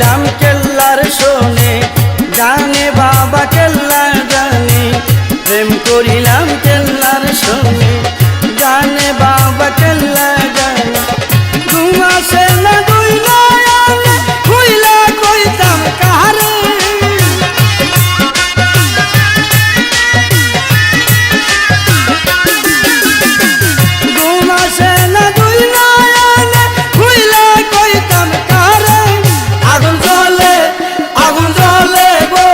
করিলাম কেল্লার শোনে জানে বাবা কেল্লা জানে প্রেম করিলাম কেল্লার শোনে জানে বাবা কেল্লা জানে ঘুম আসে না দুই নয়নে খুইলা কইতাম কারে ঘুম আসে না দুই নয়নে খুইলা কইতাম কারে আগুন জ্বলে গো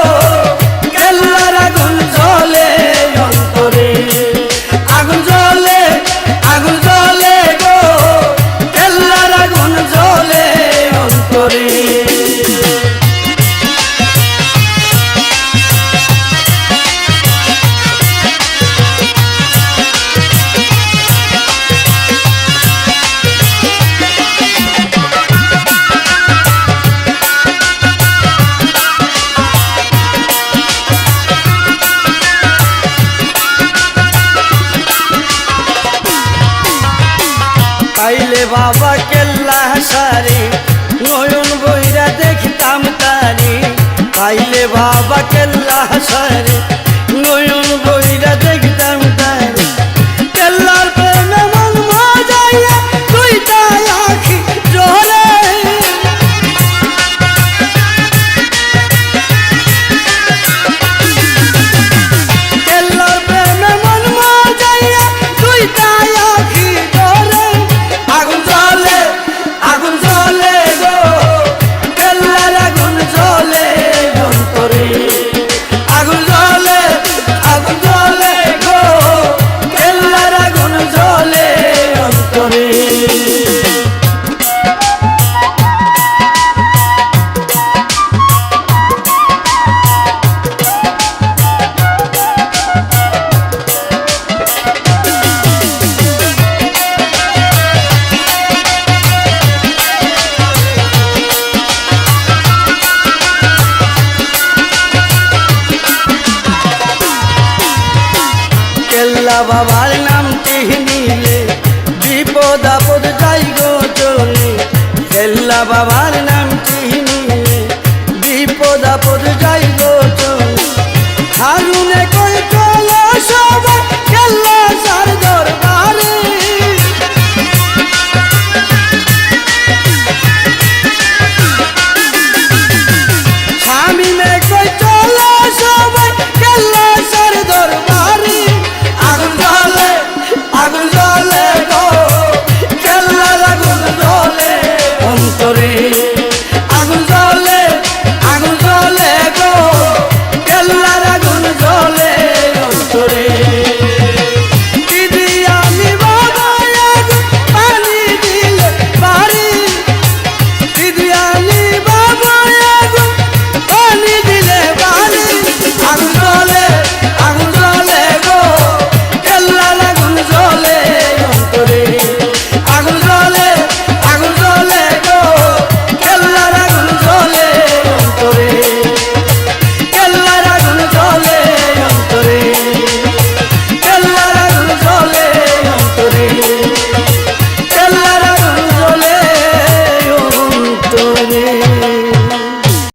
কেল্লার আগুন জ্বলে অন্তরে আগুন জ্বলে গো কেল্লার আগুন জ্বলে অন্তরে পাইলে বাবা কেল্লা সারি নয়ন বইরা দেখতাম তারি পাইলে বাবা কেল্লা সারি নয়ন বইরা দেখতাম তারি কেল্লার প্রেমে মন মজাইয়া দুইটা আখি জ্বলে কেল্লার প্রেমে মন মজাইয়া দুইটা আখি জ্বলে আগুন জ্বলে গো কেল্লার আগুন জ্বলে অন্তরে আগুন জ্বলে গো কেল্লার আগুন জ্বলে অন্তরে কেল্লা বাবার নামটি নিলে বিপদ আপদ যাই গো চলে কেল্লা বাবার নামটি